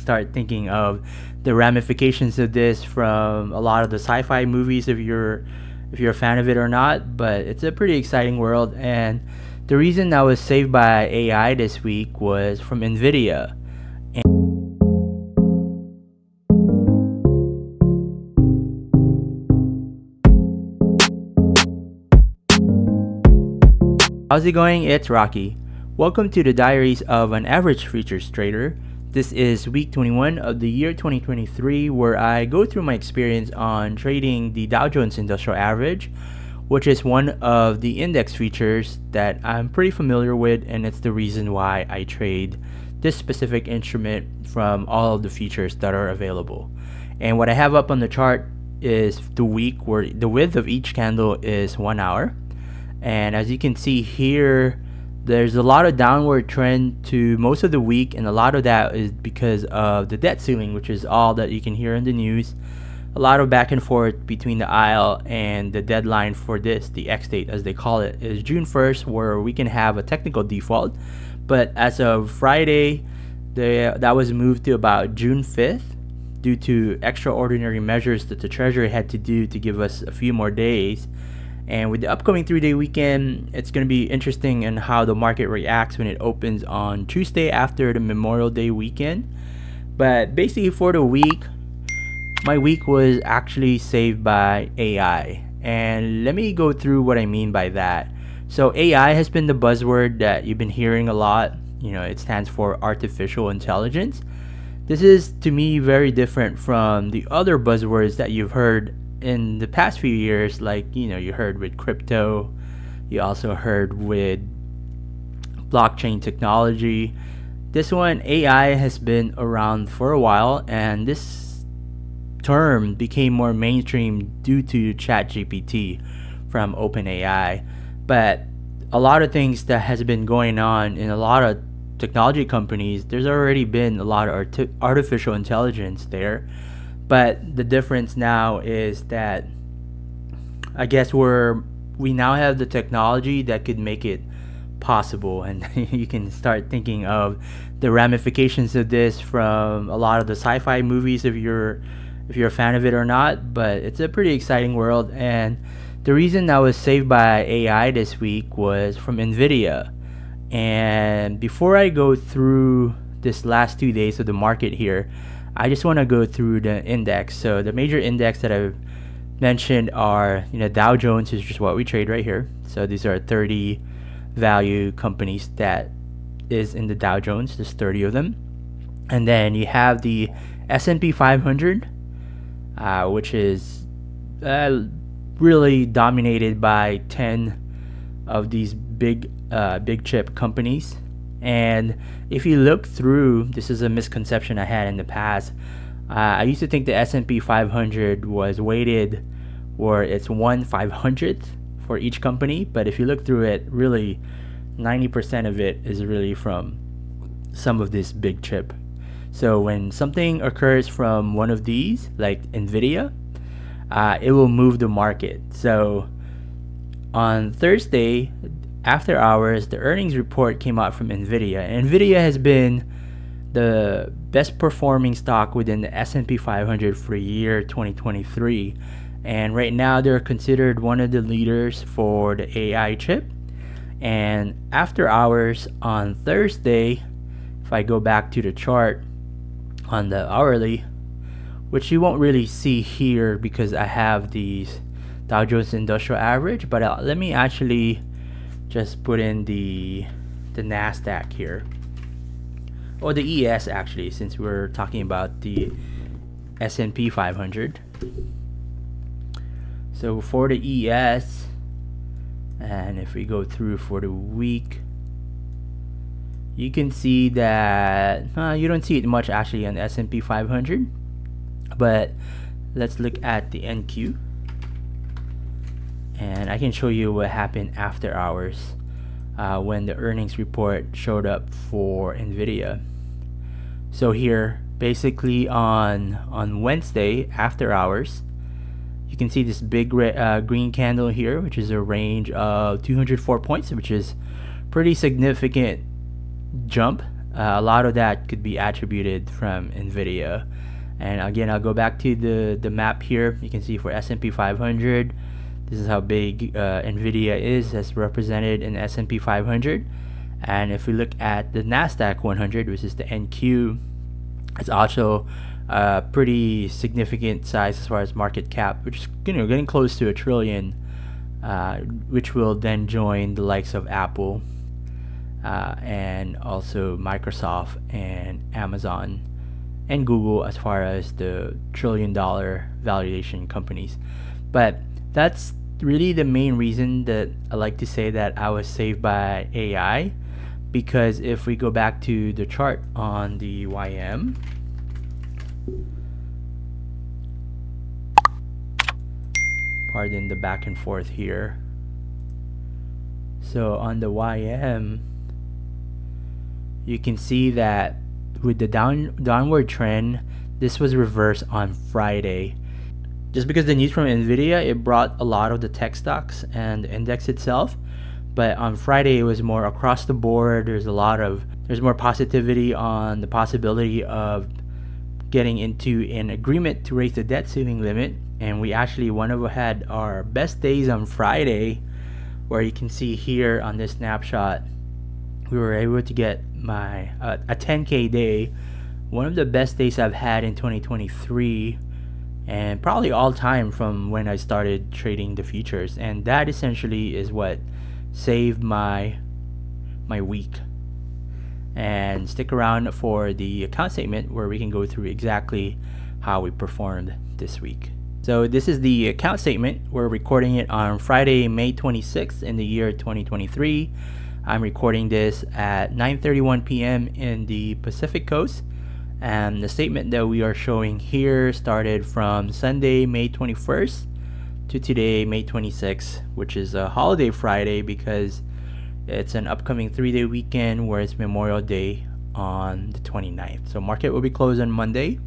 start thinking of the ramifications of this from a lot of the sci-fi movies if you're a fan of it or not. But it's a pretty exciting world, and the reason I was saved by AI this week was from Nvidia. How's it going? It's Rocky. Welcome to the Diaries of an Average Futures Trader. This is week 21 of the year 2023, where I go through my experience on trading the Dow Jones Industrial Average, which is one of the index features that I'm pretty familiar with, and it's the reason why I trade this specific instrument from all of the features that are available. And what I have up on the chart is the week, where the width of each candle is 1 hour. And as you can see here, there's a lot of downward trend to most of the week, and a lot of that is because of the debt ceiling, which is all that you can hear in the news. A lot of back and forth between the aisle, and the deadline for this, the X date as they call it, is June 1st, where we can have a technical default. But as of Friday, that was moved to about June 5th due to extraordinary measures that the Treasury had to do to give us a few more days. And with the upcoming 3-day weekend, it's going to be interesting in how the market reacts when it opens on Tuesday after the Memorial Day weekend. But basically for the week, my week was actually saved by AI. And let me go through what I mean by that. So AI has been the buzzword that you've been hearing a lot. It stands for artificial intelligence. This is, to me, very different from the other buzzwords that you've heard in the past few years, like you heard with crypto, you also heard with blockchain technology. This one, AI, has been around for a while, and this term became more mainstream due to ChatGPT from OpenAI. But a lot of things that has been going on in a lot of technology companies, there's already been a lot of artificial intelligence there. But the difference now is that I guess we now have the technology that could make it possible, and you can start thinking of the ramifications of this from a lot of the sci-fi movies if you're a fan of it or not. But it's a pretty exciting world, and the reason I was saved by AI this week was from Nvidia. And before I go through this last 2 days of the market here, I just want to go through the index. So the major index that I've mentioned are, Dow Jones is just what we trade right here. So these are 30 value companies that is in the Dow Jones. There's 30 of them. And then you have the S&P 500, which is really dominated by 10 of these big chip companies. And if you look through, this is a misconception I had in the past. I used to think the S&P 500 was weighted where it's 1/500th for each company. But if you look through it, really 90% of it is really from some of this big chip. So when something occurs from one of these, like Nvidia, it will move the market. So on Thursday, after hours, the earnings report came out from Nvidia. And Nvidia has been the best performing stock within the S&P 500 for year 2023. And right now they're considered one of the leaders for the AI chip. And after hours on Thursday, if I go back to the chart on the hourly, which you won't really see here because I have these Dow Jones Industrial Average, but let me actually just put in the NASDAQ here, or the ES actually, since we're talking about the S&P 500. So for the ES, and if we go through for the week, you can see that you don't see it much actually on the S&P 500, but let's look at the NQ. And I can show you what happened after hours when the earnings report showed up for Nvidia. So here, basically on Wednesday after hours, you can see this big green candle here, which is a range of 204 points, which is pretty significant jump a lot of that could be attributed from NVIDIA. And again, I'll go back to the map here. You can see for S&P 500, this is how big NVIDIA is as represented in S&P 500. And if we look at the NASDAQ 100, which is the NQ, it's also a pretty significant size as far as market cap, which is getting close to $1 trillion, which will then join the likes of Apple and also Microsoft and Amazon and Google as far as the $1 trillion valuation companies. But that's really the main reason that I like to say that I was saved by AI, because if we go back to the chart on the YM, pardon the back and forth here. So on the YM, you can see that with the downward trend, this was reversed on Friday. Just because the news from NVIDIA, it brought a lot of the tech stocks and the index itself. But on Friday, it was more across the board. There's more positivity on the possibility of getting into an agreement to raise the debt ceiling limit. And we actually had our best days on Friday, where you can see here on this snapshot, we were able to get a 10K day, one of the best days I've had in 2023, and probably all time from when I started trading the futures. And that essentially is what saved my week. And stick around for the account statement, where we can go through exactly how we performed this week. So this is the account statement. We're recording it on Friday, May 26th in the year 2023. I'm recording this at 9:31 p.m. in the Pacific Coast. And the statement that we are showing here started from Sunday, May 21st to today, May 26th, which is a holiday Friday because it's an upcoming 3-day weekend where it's Memorial Day on the 29th. So market will be closed on Monday.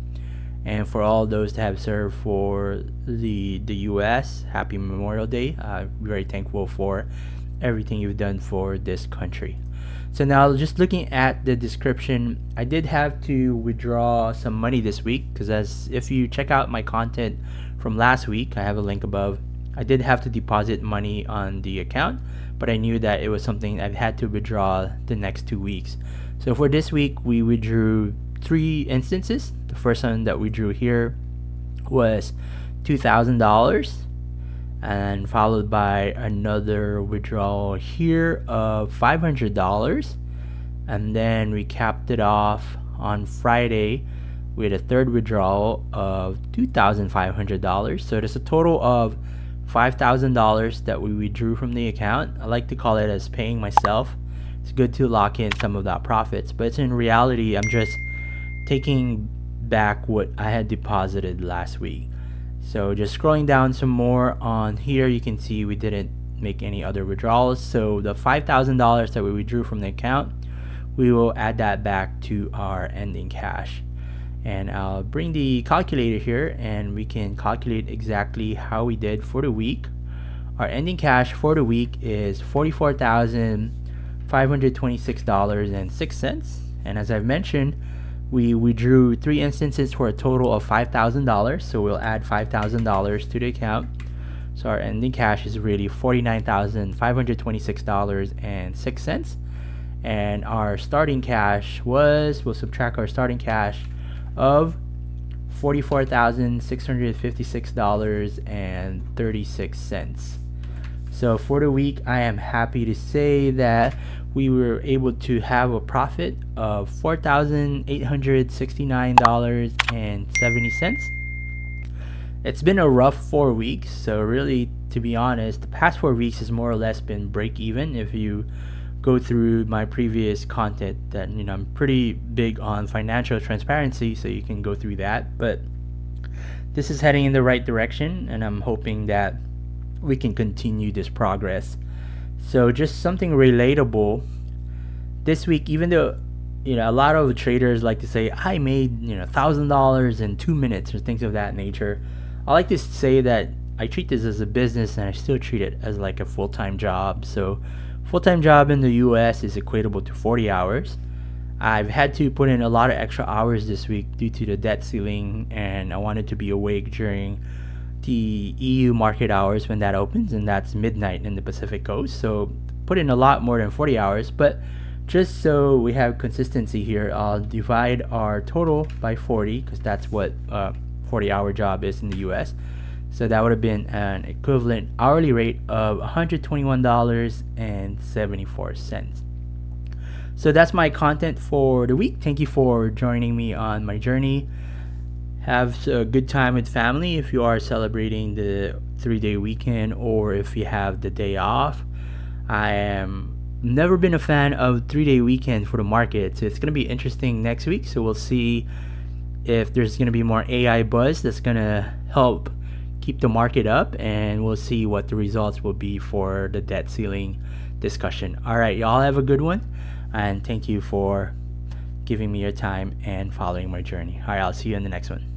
And for all those that have served for the US, happy Memorial Day. We're very thankful for everything you've done for this country. So now, just looking at the description, I did have to withdraw some money this week because if you check out my content from last week, I have a link above. I did have to deposit money on the account, but I knew that it was something I've had to withdraw the next 2 weeks. So for this week, we withdrew 3 instances. The first one that we drew here was $2,000, and followed by another withdrawal here of $500, and then we capped it off on Friday with a third withdrawal of $2,500. So there's a total of $5,000 that we withdrew from the account. I like to call it as paying myself. It's good to lock in some of that profits, but in reality, I'm just taking back what I had deposited last week. So just scrolling down some more on here, you can see we didn't make any other withdrawals. So the $5,000 that we withdrew from the account, we will add that back to our ending cash. And I'll bring the calculator here and we can calculate exactly how we did for the week. Our ending cash for the week is $44,526.06. And as I've mentioned, we withdrew 3 instances for a total of $5,000. So we'll add $5,000 to the account. So our ending cash is really $49,526.06. And our starting cash we'll subtract our starting cash of $44,656.36. So for the week, I am happy to say that we were able to have a profit of $4,869.70. It's been a rough 4 weeks, so really, to be honest, the past 4 weeks has more or less been break even. If you go through my previous content, that I'm pretty big on financial transparency, so you can go through that. But this is heading in the right direction, and I'm hoping that we can continue this progress. So just something relatable this week, even though a lot of traders like to say I made $1,000 in 2 minutes or things of that nature, I like to say that I treat this as a business and I still treat it as like a full-time job. So full-time job in the US is equatable to 40 hours. I've had to put in a lot of extra hours this week due to the debt ceiling, and I wanted to be awake during the EU market hours when that opens, and that's midnight in the Pacific Coast. So put in a lot more than 40 hours, but just so we have consistency here, I'll divide our total by 40 because that's what 40-hour job is in the US. So that would have been an equivalent hourly rate of $121.74. So that's my content for the week. Thank you for joining me on my journey. Have a good time with family if you are celebrating the 3-day weekend or if you have the day off. I am never been a fan of 3-day weekend for the market, so it's going to be interesting next week. So we'll see if there's going to be more AI buzz that's going to help keep the market up, and we'll see what the results will be for the debt ceiling discussion. All right, y'all have a good one, and thank you for giving me your time and following my journey. All right, I'll see you in the next one.